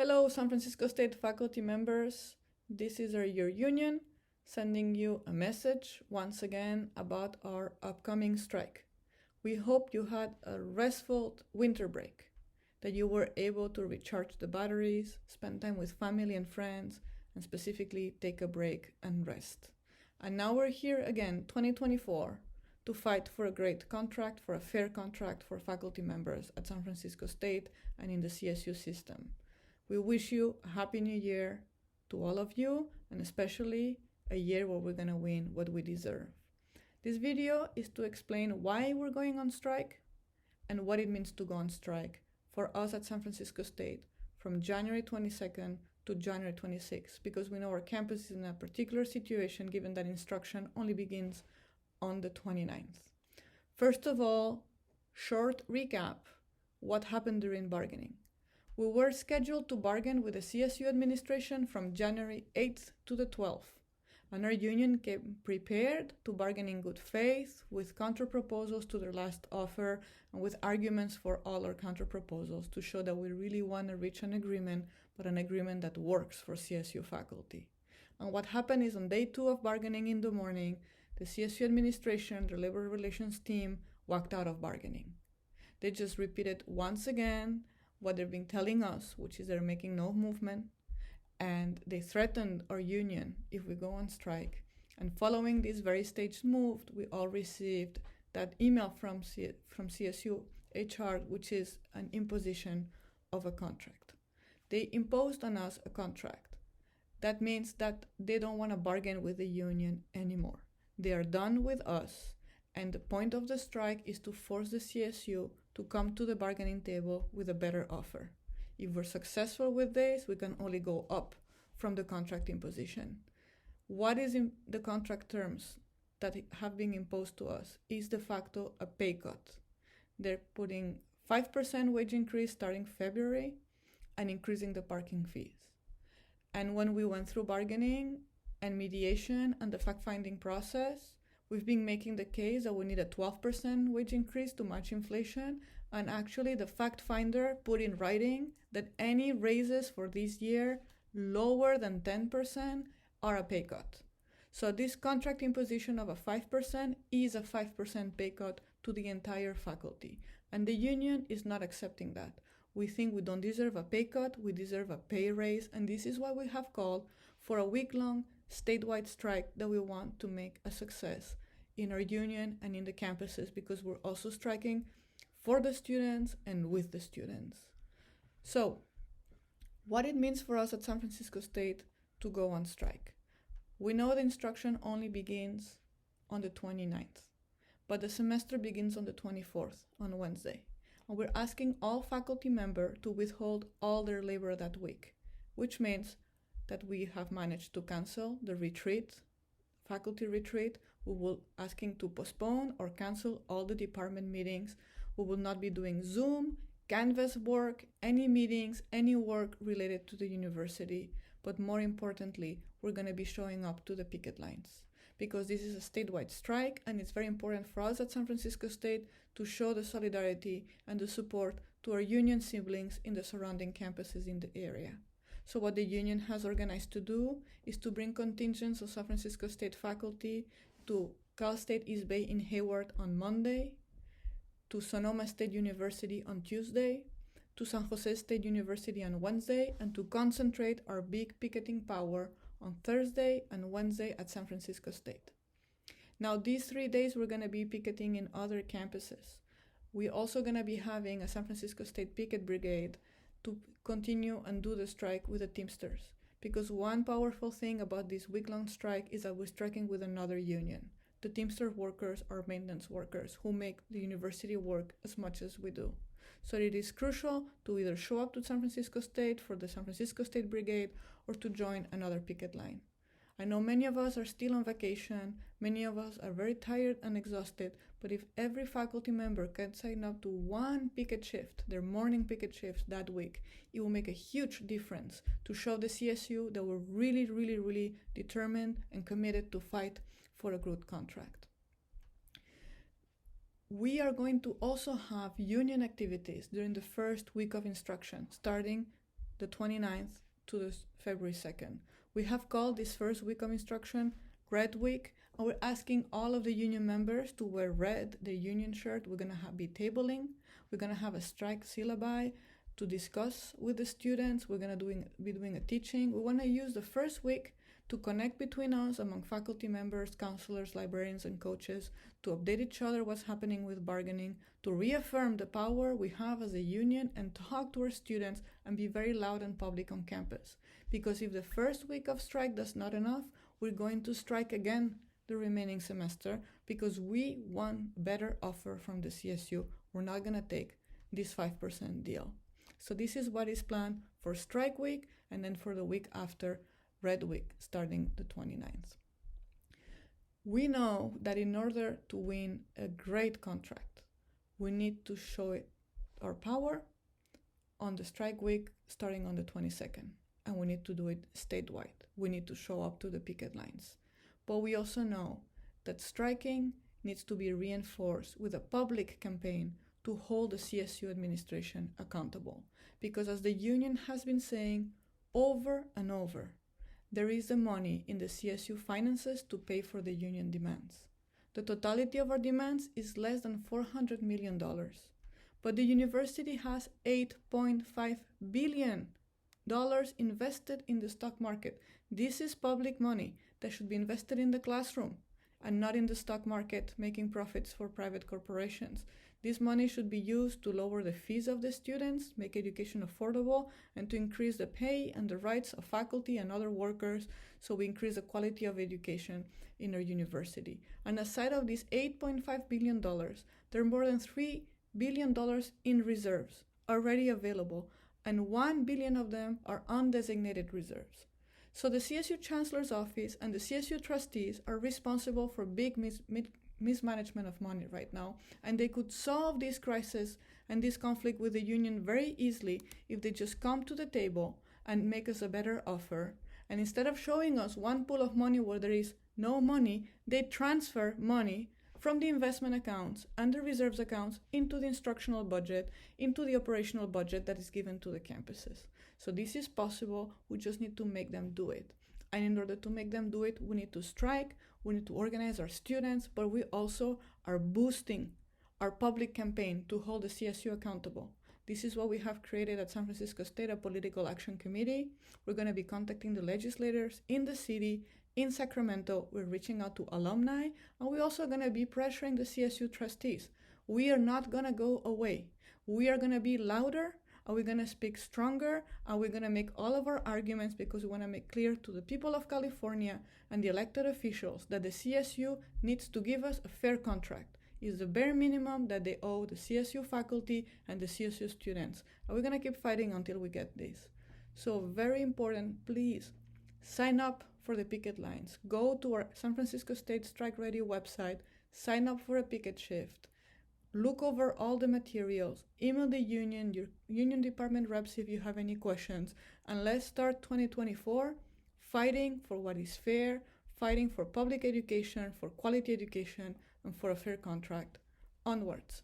Hello, San Francisco State faculty members. This is your union sending you a message once again about our upcoming strike. We hope you had a restful winter break, that you were able to recharge the batteries, spend time with family and friends, and specifically take a break and rest. And now we're here again, 2024, to fight for a great contract, for a fair contract for faculty members at San Francisco State and in the CSU system. We wish you a happy new year to all of you, and especially a year where we're gonna win what we deserve. This video is to explain why we're going on strike and what it means to go on strike for us at San Francisco State from January 22nd to January 26th, because we know our campus is in a particular situation given that instruction only begins on the 29th. First of all, short recap, what happened during bargaining. We were scheduled to bargain with the CSU administration from January 8th to the 12th, and our union came prepared to bargain in good faith with counterproposals to their last offer and with arguments for all our counterproposals to show that we really want to reach an agreement, but an agreement that works for CSU faculty. And what happened is on day 2 of bargaining in the morning, the CSU administration, the labor relations team, walked out of bargaining. They just repeated once again what they've been telling us, which is they're making no movement, and they threatened our union if we go on strike. And following this very staged move, we all received that email from CSU HR, which is an imposition of a contract. They imposed on us a contract. That means that they don't want to bargain with the union anymore. They are done with us, and the point of the strike is to force the CSU to come to the bargaining table with a better offer. If we're successful with this, we can only go up from the contract imposition. What is in the contract terms that have been imposed to us is de facto a pay cut. They're putting 5% wage increase starting February and increasing the parking fees. And when we went through bargaining and mediation and the fact-finding process, we've been making the case that we need a 12% wage increase to match inflation, and actually the fact finder put in writing that any raises for this year lower than 10% are a pay cut. So this contract imposition of a 5% is a 5% pay cut to the entire faculty, and the union is not accepting that. We think we don't deserve a pay cut, we deserve a pay raise, and this is why we have called for a week-long statewide strike that we want to make a success in our union and in the campuses, because we're also striking for the students and with the students. So, what it means for us at San Francisco State to go on strike. We know the instruction only begins on the 29th, but the semester begins on the 24th, on Wednesday. And we're asking all faculty members to withhold all their labor that week, which means that we have managed to cancel the retreat, faculty retreat. We will asking to postpone or cancel all the department meetings. We will not be doing Zoom, Canvas work, any meetings, any work related to the university. But more importantly, we're going to be showing up to the picket lines, because this is a statewide strike, and it's very important for us at San Francisco State to show the solidarity and the support to our union siblings in the surrounding campuses in the area. So what the union has organized to do is to bring contingents of San Francisco State faculty to Cal State East Bay in Hayward on Monday, to Sonoma State University on Tuesday, to San Jose State University on Wednesday, and to concentrate our big picketing power on Thursday and Wednesday at San Francisco State. Now, these 3 days we're going to be picketing in other campuses. We're also going to be having a San Francisco State Picket Brigade to continue and do the strike with the Teamsters. Because one powerful thing about this week-long strike is that we're striking with another union. The Teamster workers are maintenance workers who make the university work as much as we do. So it is crucial to either show up to San Francisco State for the San Francisco State Brigade or to join another picket line. I know many of us are still on vacation, many of us are very tired and exhausted, but if every faculty member can sign up to one picket shift, their morning picket shift that week, it will make a huge difference to show the CSU that we're really determined and committed to fight for a good contract. We are going to also have union activities during the first week of instruction, starting the 29th to the February 2nd. We have called this first week of instruction Red Week, and we're asking all of the union members to wear red, the union shirt. We're going to be tabling. We're going to have a strike syllabi to discuss with the students. We're going to be doing a teaching. We want to use the first week to connect between us among faculty members, counselors, librarians, and coaches, to update each other what's happening with bargaining, to reaffirm the power we have as a union, and talk to our students and be very loud and public on campus. Because if the first week of strike does not enough, we're going to strike again the remaining semester because we want a better offer from the CSU. We're not going to take this 5% deal. So this is what is planned for strike week and then for the week after Red Week, starting the 29th. We know that in order to win a great contract, we need to show it our power on the strike week starting on the 22nd, and we need to do it statewide. We need to show up to the picket lines. But we also know that striking needs to be reinforced with a public campaign to hold the CSU administration accountable. Because as the union has been saying over and over, there is the money in the CSU finances to pay for the union demands. The totality of our demands is less than $400 million, but the university has $8.5 billion invested in the stock market. This is public money that should be invested in the classroom and not in the stock market making profits for private corporations. This money should be used to lower the fees of the students, make education affordable, and to increase the pay and the rights of faculty and other workers so we increase the quality of education in our university. And aside of these $8.5 billion, there are more than $3 billion in reserves already available, and $1 billion of them are undesignated reserves. So the CSU Chancellor's Office and the CSU trustees are responsible for big mismanagement of money right now, and they could solve this crisis and this conflict with the union very easily if they just come to the table and make us a better offer. And instead of showing us one pool of money where there is no money, they transfer money from the investment accounts and the reserves accounts into the instructional budget, into the operational budget that is given to the campuses. So this is possible, we just need to make them do it. And in order to make them do it, we need to strike, we need to organize our students, but we also are boosting our public campaign to hold the CSU accountable. This is what we have created at San Francisco State, a political action committee. We're going to be contacting the legislators in the city, in Sacramento. We're reaching out to alumni, and we're also going to be pressuring the CSU trustees. We are not going to go away. We are going to be louder, and we're going to speak stronger, and we're going to make all of our arguments because we want to make clear to the people of California and the elected officials that the CSU needs to give us a fair contract. It's the bare minimum that they owe the CSU faculty and the CSU students. And we're going to keep fighting until we get this. So very important, please sign up for the picket lines. Go to our San Francisco State Strike Radio website, sign up for a picket shift. Look over all the materials, email the union, your union department reps if you have any questions, and let's start 2024 fighting for what is fair, fighting for public education, for quality education, and for a fair contract. Onwards.